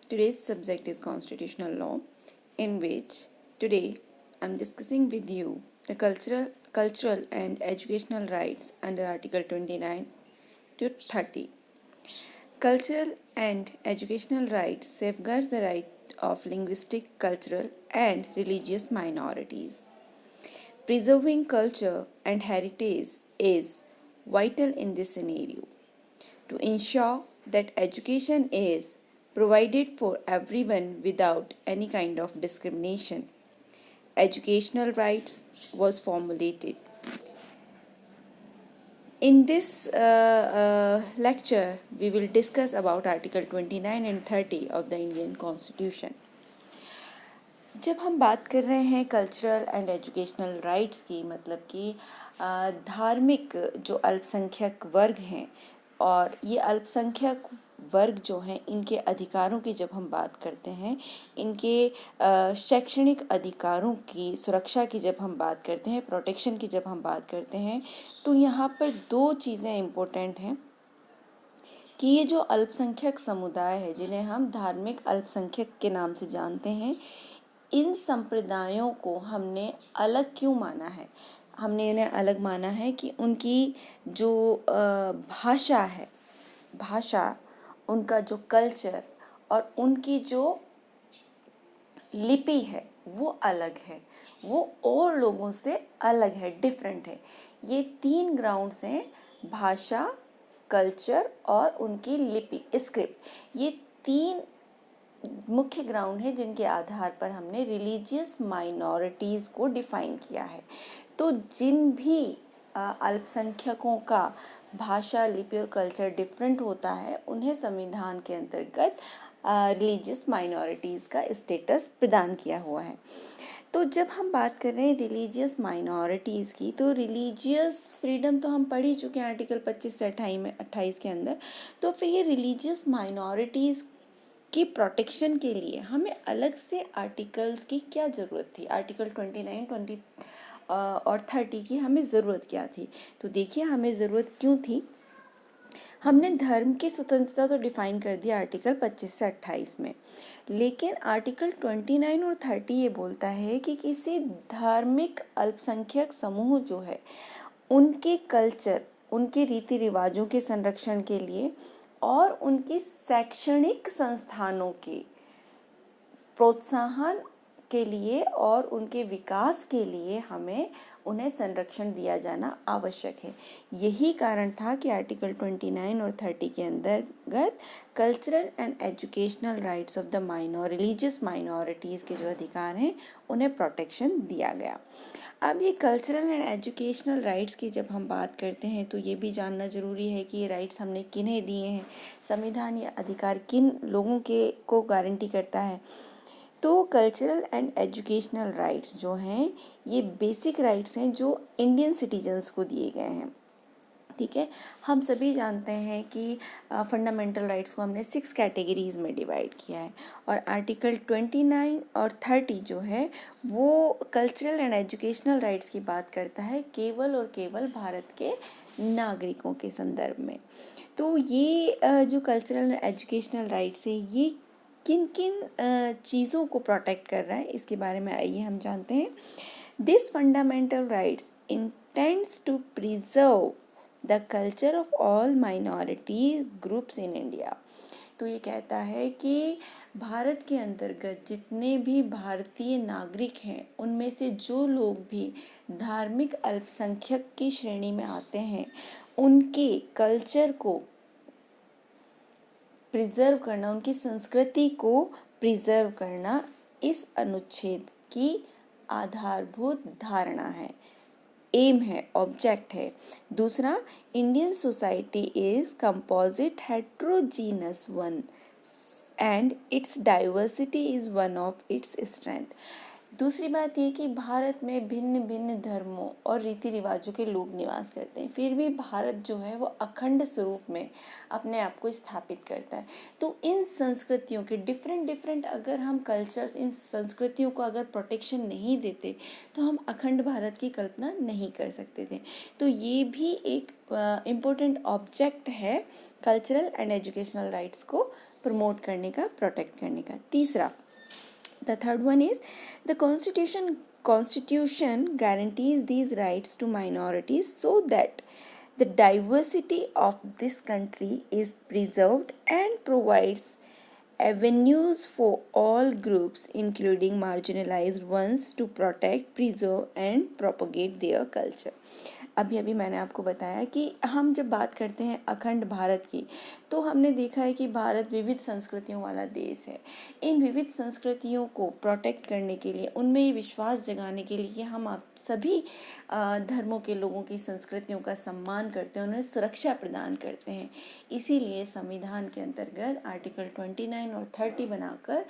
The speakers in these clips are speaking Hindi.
Today's subject is constitutional law, in which today I'm discussing with you the cultural and educational rights under Article 29 to 30. Cultural and educational rights safeguards the right of linguistic, cultural, and religious minorities. Preserving culture and heritage is vital in this scenario to ensure that education is provided for everyone without any kind of discrimination. Educational rights was formulated. In this lecture, we will discuss about Article 29 and 30 of the Indian Constitution. जब हम बात कर रहे हैं कल्चरल एंड एजुकेशनल राइट्स की, मतलब कि धार्मिक जो अल्पसंख्यक वर्ग हैं और ये अल्पसंख्यक वर्ग जो हैं, इनके अधिकारों की जब हम बात करते हैं, इनके शैक्षणिक अधिकारों की सुरक्षा की जब हम बात करते हैं, प्रोटेक्शन की जब हम बात करते हैं, तो यहाँ पर दो चीज़ें इम्पोर्टेंट हैं कि ये जो अल्पसंख्यक समुदाय है, जिन्हें हम धार्मिक अल्पसंख्यक के नाम से जानते हैं, इन संप्रदायों को हमने अलग क्यों माना है? हमने इन्हें अलग माना है कि उनकी जो भाषा है, उनका जो कल्चर और उनकी जो लिपि है वो अलग है, वो और लोगों से अलग है, डिफरेंट है। ये 3 ग्राउंड्स हैं, भाषा, कल्चर और उनकी लिपि, स्क्रिप्ट। ये 3 मुख्य ग्राउंड है जिनके आधार पर हमने रिलीजियस माइनॉरिटीज़ को डिफाइन किया है। तो जिन भी अल्पसंख्यकों का भाषा, लिपि और कल्चर डिफरेंट होता है, उन्हें संविधान के अंतर्गत रिलीजियस माइनॉरिटीज़ का स्टेटस प्रदान किया हुआ है। तो जब हम बात कर रहे हैं रिलीजियस माइनॉरिटीज़ की, तो रिलीजियस फ्रीडम तो हम पढ़ ही चुके हैं आर्टिकल 25 से 28 के अंदर। तो फिर ये रिलीजियस माइनॉरिटीज़ की प्रोटेक्शन के लिए हमें अलग से आर्टिकल्स की क्या ज़रूरत थी? आर्टिकल 29, 20 और 30 की हमें ज़रूरत क्या थी? तो देखिए, हमें ज़रूरत क्यों थी। हमने धर्म की स्वतंत्रता तो डिफाइन कर दिया आर्टिकल 25 से 28 में, लेकिन आर्टिकल 29 और 30 ये बोलता है कि किसी धार्मिक अल्पसंख्यक समूह जो है, उनके कल्चर, उनके रीति रिवाजों के संरक्षण के लिए और उनकी शैक्षणिक संस्थानों के प्रोत्साहन के लिए और उनके विकास के लिए हमें उन्हें संरक्षण दिया जाना आवश्यक है। यही कारण था कि आर्टिकल 29 और 30 के अंतर्गत cultural and educational rights of the religious minorities के जो अधिकार हैं, उन्हें प्रोटेक्शन दिया गया। अब ये कल्चरल एंड एजुकेशनल राइट्स की जब हम बात करते हैं, तो ये भी जानना ज़रूरी है कि ये राइट्स हमने किन्हें दिए हैं, संविधान ये अधिकार किन लोगों के को गारंटी करता है। तो कल्चरल एंड एजुकेशनल राइट्स जो हैं, ये बेसिक राइट्स हैं जो इंडियन सिटीजन्स को दिए गए हैं। ठीक है, हम सभी जानते हैं कि फंडामेंटल राइट्स को हमने 6 कैटेगरीज में डिवाइड किया है, और आर्टिकल 29 और 30 जो है वो कल्चरल एंड एजुकेशनल राइट्स की बात करता है केवल और केवल भारत के नागरिकों के संदर्भ में। तो ये जो कल्चरल एंड एजुकेशनल राइट्स है, ये किन किन चीज़ों को प्रोटेक्ट कर रहा है, इसके बारे में आइए हम जानते हैं। This fundamental rights intends to preserve the culture of all minority groups in India. तो ये कहता है कि भारत के अंतर्गत जितने भी भारतीय नागरिक हैं, उनमें से जो लोग भी धार्मिक अल्पसंख्यक की श्रेणी में आते हैं, उनके कल्चर को प्रिजर्व करना, उनकी संस्कृति को प्रिजर्व करना इस अनुच्छेद की आधारभूत धारणा है, एम है, ऑब्जेक्ट है। दूसरा, Indian society is composite heterogeneous one and it's diversity is one of its strength. दूसरी बात ये कि भारत में भिन्न भिन्न धर्मों और रीति रिवाजों के लोग निवास करते हैं, फिर भी भारत जो है वो अखंड स्वरूप में अपने आप को स्थापित करता है। तो इन संस्कृतियों के डिफरेंट अगर हम कल्चर्स, इन संस्कृतियों को अगर प्रोटेक्शन नहीं देते, तो हम अखंड भारत की कल्पना नहीं कर सकते थे। तो ये भी एक इम्पोर्टेंट ऑब्जेक्ट है कल्चरल एंड एजुकेशनल राइट्स को प्रमोट करने का, प्रोटेक्ट करने का। तीसरा, the third one is the Constitution guarantees these rights to minorities so that the diversity of this country is preserved and provides avenues for all groups, including marginalized ones, to protect, preserve, and propagate their culture. अभी अभी मैंने आपको बताया कि हम जब बात करते हैं अखंड भारत की, तो हमने देखा है कि भारत विविध संस्कृतियों वाला देश है। इन विविध संस्कृतियों को प्रोटेक्ट करने के लिए, उनमें ये विश्वास जगाने के लिए कि हम आप सभी धर्मों के लोगों की संस्कृतियों का सम्मान करते हैं, उन्हें सुरक्षा प्रदान करते हैं। इसीलिए संविधान के अंतर्गत आर्टिकल 29 और 30 बनाकर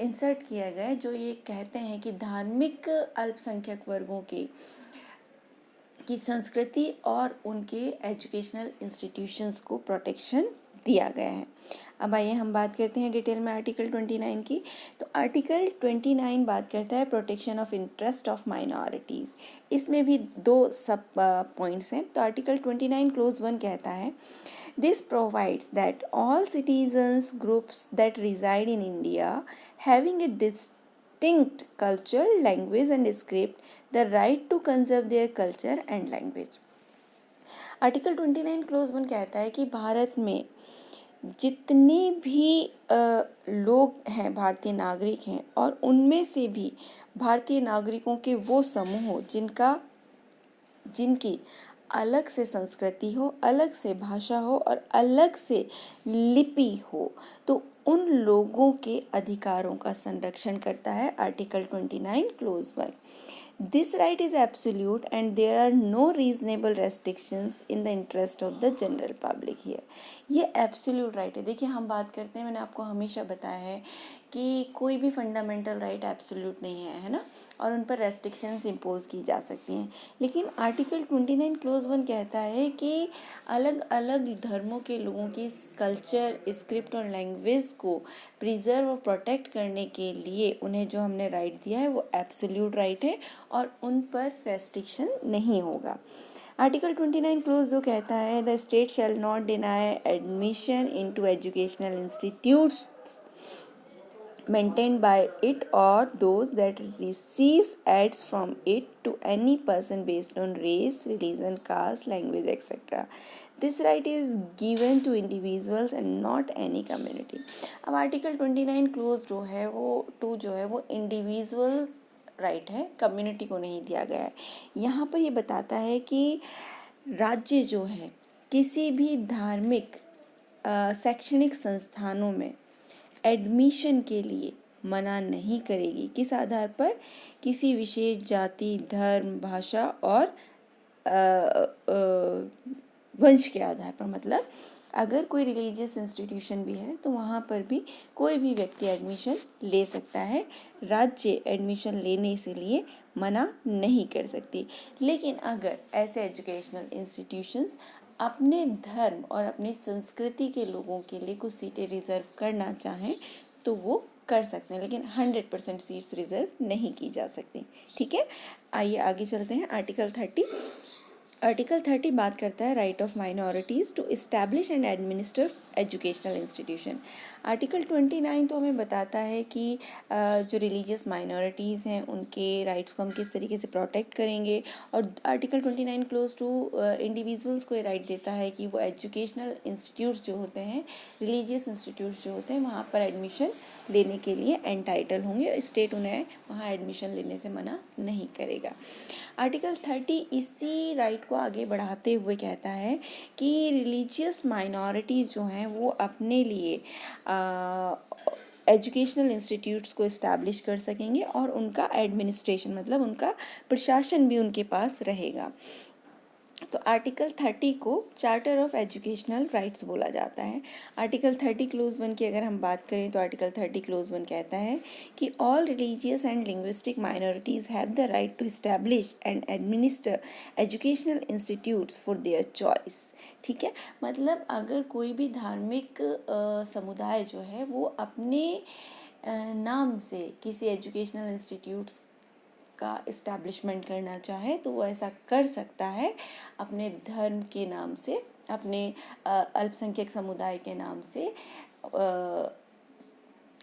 इंसर्ट किया गया, जो ये कहते हैं कि धार्मिक अल्पसंख्यक वर्गों की संस्कृति और उनके एजुकेशनल इंस्टीट्यूशंस को प्रोटेक्शन दिया गया है। अब आइए हम बात करते हैं डिटेल में आर्टिकल 29 की। तो आर्टिकल 29 बात करता है protection of interest of minorities. इसमें भी दो सब पॉइंट्स हैं। तो आर्टिकल 29 क्लोज 1 कहता है, this provides that all citizens groups that reside in India having a distinct culture, language and script, the right to conserve their culture and language. Article 29 clause 1 कहता है कि भारत में जितने भी लोग हैं, भारतीय नागरिक हैं, और उनमें से भी भारतीय नागरिकों के वो समूह जिनकी अलग से संस्कृति हो, अलग से भाषा हो और अलग से लिपि हो, तो उन लोगों के अधिकारों का संरक्षण करता है article 29 clause 1। This right is absolute and there are no reasonable restrictions in the interest of the general public here. ये एब्सोल्यूट राइट है। देखिए, हम बात करते हैं, मैंने आपको हमेशा बताया है कि कोई भी फंडामेंटल राइट एब्सोल्यूट नहीं है ना, और उन पर रेस्ट्रिक्शंस इम्पोज की जा सकती हैं। लेकिन आर्टिकल 29 क्लोज 1 कहता है कि अलग अलग धर्मों के लोगों की कल्चर, स्क्रिप्ट और लैंग्वेज को प्रिजर्व और प्रोटेक्ट करने के लिए उन्हें जो हमने राइट दिया है वो एब्सोल्यूट राइट है और उन पर रेस्ट्रिक्शन नहीं होगा। आर्टिकल 29 क्लोज 2 कहता है, the state shall not deny admission into educational institutes maintained by it or those that receives aids from it to any person based on race, religion, caste, language, etc. This right is given to individuals and not any community. अब आर्टिकल 29 क्लोज जो है वो इंडिविजुअल राइट है, कम्युनिटी को नहीं दिया गया है। यहाँ पर ये बताता है कि राज्य जो है किसी भी धार्मिक शैक्षणिक संस्थानों में एडमिशन के लिए मना नहीं करेगी। किस आधार पर? किसी विशेष जाति, धर्म, भाषा और वंश के आधार पर। मतलब अगर कोई रिलीजियस इंस्टीट्यूशन भी है तो वहाँ पर भी कोई भी व्यक्ति एडमिशन ले सकता है, राज्य एडमिशन लेने से लिए मना नहीं कर सकती। लेकिन अगर ऐसे एजुकेशनल इंस्टीट्यूशंस अपने धर्म और अपनी संस्कृति के लोगों के लिए कुछ सीटें रिजर्व करना चाहें तो वो कर सकते हैं, लेकिन 100% सीट्स रिजर्व नहीं की जा सकती। ठीक है, आइए आगे चलते हैं। आर्टिकल 30 बात करता है right of minorities to establish and administer educational institution. Article 29 तो हमें बताता है कि जो रिलीजियस माइनॉरिटीज़ हैं उनके राइट्स को हम किस तरीके से प्रोटेक्ट करेंगे, और आर्टिकल 29 क्लोज टू इंडिविजुअल्स को ये राइट देता है कि वो एजुकेशनल इंस्टीट्यूट्स जो होते हैं, रिलीजियस इंस्टीट्यूट्स जो होते हैं, वहाँ पर एडमिशन लेने के लिए एंटाइटल होंगे। स्टेट उन्हें वहाँ एडमिशन लेने से मना नहीं करेगा। आर्टिकल 30 इसी राइट को आगे बढ़ाते हुए कहता है कि रिलीजियस माइनॉरिटीज़ जो हैं वो अपने लिए एजुकेशनल इंस्टीट्यूट्स को इस्टेब्लिश कर सकेंगे और उनका एडमिनिस्ट्रेशन मतलब उनका प्रशासन भी उनके पास रहेगा। तो आर्टिकल 30 को चार्टर ऑफ एजुकेशनल राइट्स बोला जाता है। आर्टिकल 30 क्लोज 1 की अगर हम बात करें तो आर्टिकल 30 क्लोज 1 कहता है कि all religious and linguistic minorities have the right to establish and administer educational institutes for their choice. ठीक है, मतलब अगर कोई भी धार्मिक समुदाय जो है वो अपने नाम से किसी एजुकेशनल इंस्टीट्यूट्स का इस्टेब्लिशमेंट करना चाहे तो वो ऐसा कर सकता है अपने धर्म के नाम से, अपने अल्पसंख्यक समुदाय के नाम से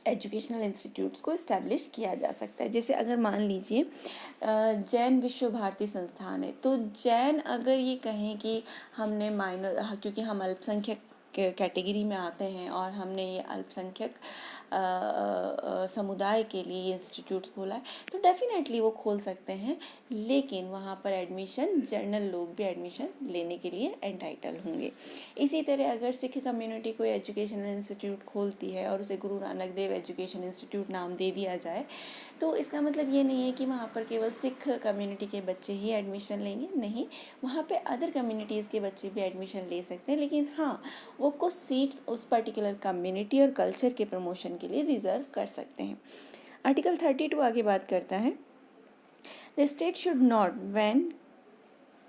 एजुकेशनल इंस्टीट्यूट्स को इस्टेब्लिश किया जा सकता है। जैसे अगर मान लीजिए जैन विश्व भारती संस्थान है, तो जैन अगर ये कहें कि हमने क्योंकि हम अल्पसंख्यक कैटेगरी में आते हैं और हमने ये अल्पसंख्यक समुदाय के लिए इंस्टीट्यूट्स खोला है, तो डेफिनेटली वो खोल सकते हैं, लेकिन वहाँ पर एडमिशन जनरल लोग भी एडमिशन लेने के लिए एंटाइटल होंगे। इसी तरह अगर सिख कम्युनिटी कोई एजुकेशनल इंस्टीट्यूट खोलती है और उसे गुरु नानक देव एजुकेशन इंस्टीट्यूट नाम दे दिया जाए, तो इसका मतलब ये नहीं है कि वहाँ पर केवल सिख कम्युनिटी के बच्चे ही एडमिशन लेंगे, नहीं, वहाँ पे अदर कम्युनिटीज़ के बच्चे भी एडमिशन ले सकते हैं, लेकिन हाँ, वो कुछ सीट्स उस पर्टिकुलर कम्युनिटी और कल्चर के प्रमोशन के लिए रिजर्व कर सकते हैं। आर्टिकल 32 आगे बात करता है, the state should not when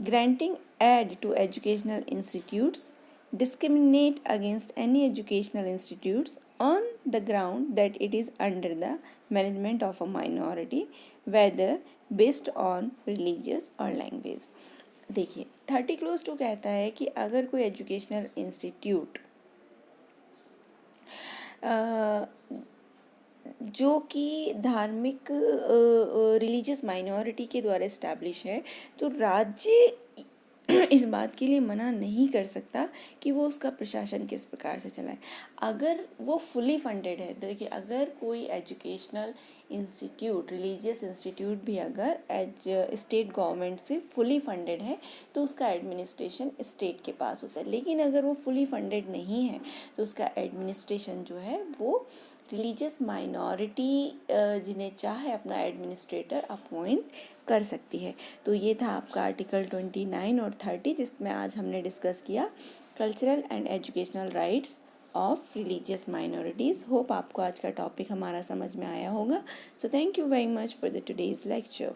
granting aid to educational institutes discriminate against any educational institutes on the ground that it is under the management of a minority, whether based on religious or language। देखिए 30(2) कहता है कि अगर कोई एजुकेशनल इंस्टीट्यूट जो कि धार्मिक रिलीजियस माइनॉरिटी के द्वारा इस्टेब्लिश है, तो राज्य इस बात के लिए मना नहीं कर सकता कि वो उसका प्रशासन किस प्रकार से चलाए। अगर वो फुली फंडेड है, देखिए अगर कोई एजुकेशनल इंस्टीट्यूट, रिलीजियस इंस्टीट्यूट भी अगर स्टेट गवर्नमेंट से फुली फंडेड है, तो उसका एडमिनिस्ट्रेशन स्टेट के पास होता है, लेकिन अगर वो फुली फंडेड नहीं है तो उसका एडमिनिस्ट्रेशन जो है वो रिलीजियस माइनॉरिटी जिन्हें चाहे अपना एडमिनिस्ट्रेटर अपॉइंट कर सकती है। तो ये था आपका आर्टिकल 29 और 30, जिसमें आज हमने डिस्कस किया cultural and educational rights of religious minorities. Hope आपको आज का टॉपिक हमारा समझ में आया होगा। So thank you very much for the today's lecture.